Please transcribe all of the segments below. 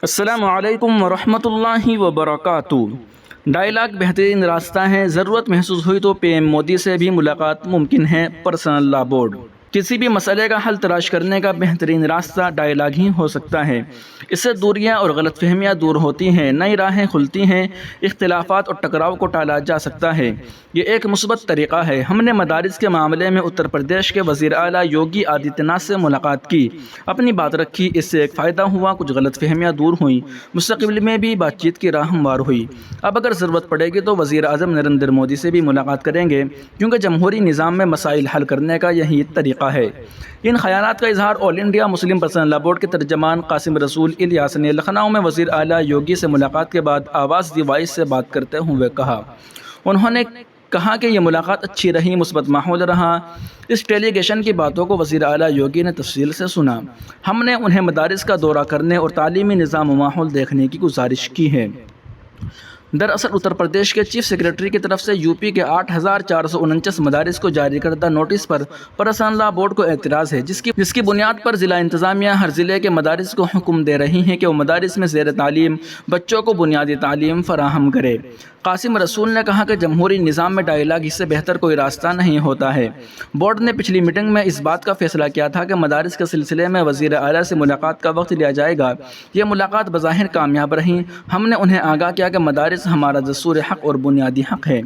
السلام علیکم ورحمۃ اللہ وبرکاتہ۔ ڈائلاگ بہترین راستہ ہے، ضرورت محسوس ہوئی تو پی ایم مودی سے بھی ملاقات ممکن ہے۔ پرسنل لا بورڈ کسی بھی مسئلے کا حل تلاش کرنے کا بہترین راستہ ڈائلاگ ہی ہو سکتا ہے۔ اس سے دوریاں اور غلط فہمیاں دور ہوتی ہیں، نئی راہیں کھلتی ہیں، اختلافات اور ٹکراؤ کو ٹالا جا سکتا ہے۔ یہ ایک مثبت طریقہ ہے۔ ہم نے مدارس کے معاملے میں اتر پردیش کے وزیر اعلیٰ یوگی آدتیہ ناتھ سے ملاقات کی، اپنی بات رکھی، اس سے ایک فائدہ ہوا، کچھ غلط فہمیاں دور ہوئیں، مستقبل میں بھی بات چیت کی راہ ہموار ہوئی۔ اب اگر ضرورت پڑے گی تو وزیر اعظم نریندر مودی سے بھی ملاقات کریں گے، کیونکہ جمہوری نظام میں مسائل حل کرنے کا یہی طریقہ ہے۔ ان خیالات کا اظہار آل انڈیا مسلم پرسنل لا بورڈ کے ترجمان قاسم رسول الیاس نے لکھنؤ میں وزیر اعلیٰ یوگی سے ملاقات کے بعد آواز دی وائس سے بات کرتے ہوئے کہا۔ انہوں نے کہا کہ یہ ملاقات اچھی رہی، مثبت ماحول رہا۔ اس ڈیلیگیشن کی باتوں کو وزیر اعلیٰ یوگی نے تفصیل سے سنا۔ ہم نے انہیں مدارس کا دورہ کرنے اور تعلیمی نظام و ماحول دیکھنے کی گزارش کی ہے۔ دراصل اتر پردیش کے چیف سیکرٹری کی طرف سے یو پی کے 8,449 مدارس کو جاری کردہ نوٹس پر پرسنل لا بورڈ کو اعتراض ہے، جس کی بنیاد پر ضلع انتظامیہ ہر ضلع کے مدارس کو حکم دے رہی ہیں کہ وہ مدارس میں زیر تعلیم بچوں کو بنیادی تعلیم فراہم کرے۔ قاسم رسول نے کہا کہ جمہوری نظام میں ڈائلاگ اس سے بہتر کوئی راستہ نہیں ہوتا ہے۔ بورڈ نے پچھلی میٹنگ میں اس بات کا فیصلہ کیا تھا کہ مدارس کے سلسلے میں وزیر اعلیٰ سے ملاقات کا وقت لیا جائے گا۔ یہ ملاقات بظاہر کامیاب رہی۔ ہم نے انہیں آگاہ کیا کہ مدارس ہمارا دستور حق اور بنیادی حق ہے،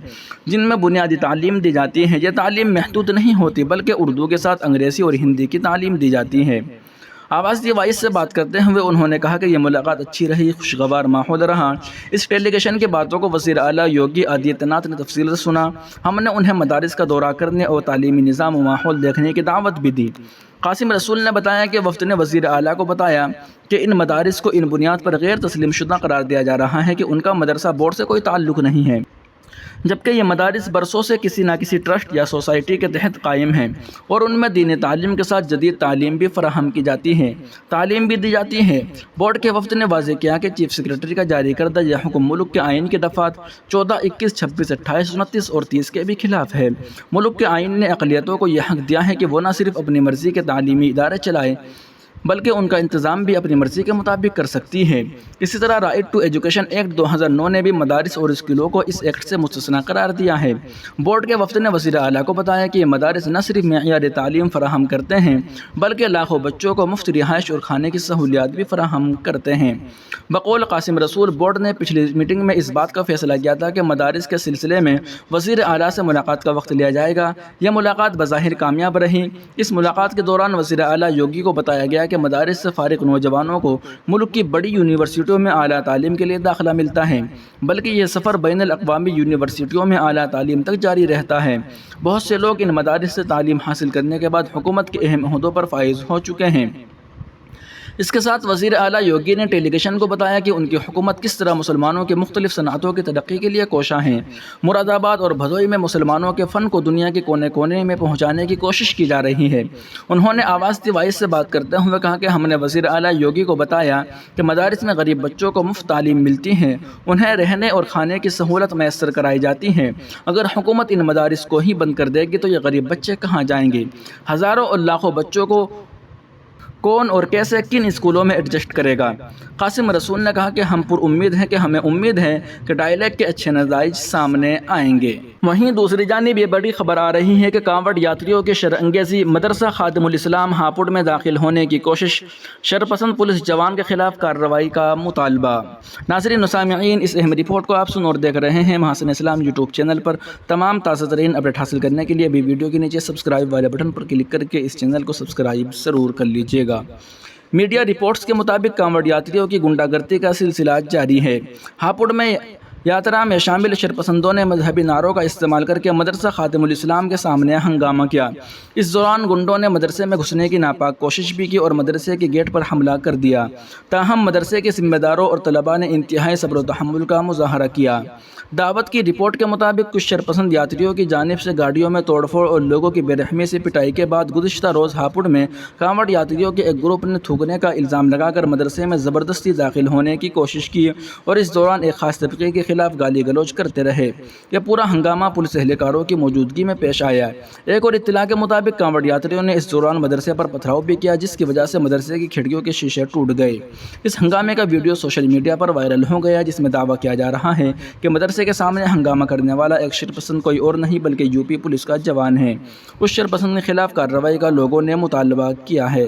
جن میں بنیادی تعلیم دی جاتی ہے۔ یہ تعلیم محدود نہیں ہوتی، بلکہ اردو کے ساتھ انگریزی اور ہندی کی تعلیم دی جاتی ہے۔ آواز دی وائس سے بات کرتے ہوئے انہوں نے کہا کہ یہ ملاقات اچھی رہی، خوشگوار ماحول رہا۔ اس ڈیلیگیشن کی باتوں کو وزیر اعلیٰ یوگی آدتیہ ناتھ نے تفصیل سے سنا۔ ہم نے انہیں مدارس کا دورہ کرنے اور تعلیمی نظام و ماحول دیکھنے کی دعوت بھی دی۔ قاسم رسول نے بتایا کہ وفد نے وزیر اعلیٰ کو بتایا کہ ان مدارس کو ان بنیاد پر غیر تسلیم شدہ قرار دیا جا رہا ہے کہ ان کا مدرسہ بورڈ سے کوئی تعلق نہیں ہے، جبکہ یہ مدارس برسوں سے کسی نہ کسی ٹرسٹ یا سوسائٹی کے تحت قائم ہیں اور ان میں دینی تعلیم کے ساتھ جدید تعلیم بھی فراہم کی جاتی ہے، تعلیم بھی دی جاتی ہے۔ بورڈ کے وفد نے واضح کیا کہ چیف سیکرٹری کا جاری کردہ یہ حکم ملک کے آئین کی دفعات 14، 21، 26، 28، 29 اور 30 کے بھی خلاف ہے۔ ملک کے آئین نے اقلیتوں کو یہ حق دیا ہے کہ وہ نہ صرف اپنی مرضی کے تعلیمی ادارے چلائیں، بلکہ ان کا انتظام بھی اپنی مرضی کے مطابق کر سکتی ہے۔ اسی طرح رائٹ ٹو ایجوکیشن ایکٹ 2009 نے بھی مدارس اور اسکولوں کو اس ایکٹ سے مستثنیٰ قرار دیا ہے۔ بورڈ کے وفد نے وزیر اعلیٰ کو بتایا کہ یہ مدارس نہ صرف معیاری تعلیم فراہم کرتے ہیں، بلکہ لاکھوں بچوں کو مفت رہائش اور کھانے کی سہولیات بھی فراہم کرتے ہیں۔ بقول قاسم رسول، بورڈ نے پچھلی میٹنگ میں اس بات کا فیصلہ کیا تھا کہ مدارس کے سلسلے میں وزیر اعلیٰ سے ملاقات کا وقت لیا جائے گا۔ یہ ملاقات بظاہر کامیاب رہی۔ اس ملاقات کے دوران وزیر اعلیٰ یوگی کو بتایا گیا کہ مدارس سے فارغ نوجوانوں کو ملک کی بڑی یونیورسٹیوں میں اعلیٰ تعلیم کے لیے داخلہ ملتا ہے، بلکہ یہ سفر بین الاقوامی یونیورسٹیوں میں اعلیٰ تعلیم تک جاری رہتا ہے۔ بہت سے لوگ ان مدارس سے تعلیم حاصل کرنے کے بعد حکومت کے اہم عہدوں پر فائز ہو چکے ہیں۔ اس کے ساتھ وزیر اعلیٰ یوگی نے ڈیلیگیشن کو بتایا کہ ان کی حکومت کس طرح مسلمانوں کے مختلف صنعتوں کی ترقی کے لیے کوشاں ہے۔ مراد آباد اور بھدوئی میں مسلمانوں کے فن کو دنیا کے کونے کونے میں پہنچانے کی کوشش کی جا رہی ہے۔ انہوں نے آواز دی وائس سے بات کرتے ہوئے کہا کہ ہم نے وزیر اعلیٰ یوگی کو بتایا کہ مدارس میں غریب بچوں کو مفت تعلیم ملتی ہے، انہیں رہنے اور کھانے کی سہولت میسر کرائی جاتی ہے۔ اگر حکومت ان مدارس کو ہی بند کر دے گی تو یہ غریب بچے کہاں جائیں گے؟ ہزاروں اور لاکھوں بچوں کو کون اور کیسے کن اسکولوں میں ایڈجسٹ کرے گا؟ قاسم رسول نے کہا کہ ہم پر امید ہیں کہ ہمیں امید ہے کہ ڈائلاگ کے اچھے نتائج سامنے آئیں گے۔ وہیں دوسری جانب یہ بڑی خبر آ رہی ہے کہ کانوڑ یاتریوں کے شرانگیزی مدرسہ خادم الاسلام ہاپوڑ میں داخل ہونے کی کوشش، شرپسند پولیس جوان کے خلاف کارروائی کا مطالبہ۔ ناظرین و سامعین، اس اہم رپورٹ کو آپ سن اور دیکھ رہے ہیں محسن اسلام یوٹیوب چینل پر۔ تمام تازہ ترین اپڈیٹ حاصل کرنے کے لیے بھی ویڈیو کے نیچے سبسکرائب والے بٹن پر کلک کر کے اس چینل کو سبسکرائب ضرور کر لیجیے گا۔ میڈیا رپورٹس کے مطابق کانوڑ یاتریوں کی غنڈہ گردی کا سلسلہ جاری ہے۔ ہاپوڑ میں یاترا میں شامل شرپسندوں نے مذہبی نعروں کا استعمال کر کے مدرسہ خادم الاسلام کے سامنے ہنگامہ کیا۔ اس دوران گنڈوں نے مدرسے میں گھسنے کی ناپاک کوشش بھی کی اور مدرسے کے گیٹ پر حملہ کر دیا۔ تاہم مدرسے کے ذمہ داروں اور طلباء نے انتہائی صبر و تحمل کا مظاہرہ کیا۔ دعوت کی رپورٹ کے مطابق کچھ شرپسند یاتریوں کی جانب سے گاڑیوں میں توڑ پھوڑ اور لوگوں کی بے رحمی سے پٹائی کے بعد گزشتہ روز ہاپوڑ میں کانوڑ یاتریوں کے ایک گروپ نے تھوکنے کا الزام لگا کر مدرسے میں زبردستی داخل ہونے کی کوشش کی اور اس دوران ایک خاص طبقے کے خلاف گالی گلوچ کرتے رہے۔ یہ پورا ہنگامہ پولیس اہلکاروں کی موجودگی میں پیش آیا۔ ایک اور اطلاع کے مطابق کانوڑ یاتریوں نے اس دوران مدرسے پر پتھراؤ بھی کیا، جس کی وجہ سے مدرسے کی کھڑکیوں کے شیشے ٹوٹ گئے۔ اس ہنگامے کا ویڈیو سوشل میڈیا پر وائرل ہو گیا، جس میں دعویٰ کیا جا رہا ہے کہ مدرسے کے سامنے ہنگامہ کرنے والا ایک شرپسند کوئی اور نہیں بلکہ یوپی پولیس کا جوان ہے۔ اس شرپسند کے خلاف کارروائی کا لوگوں نے مطالبہ کیا ہے۔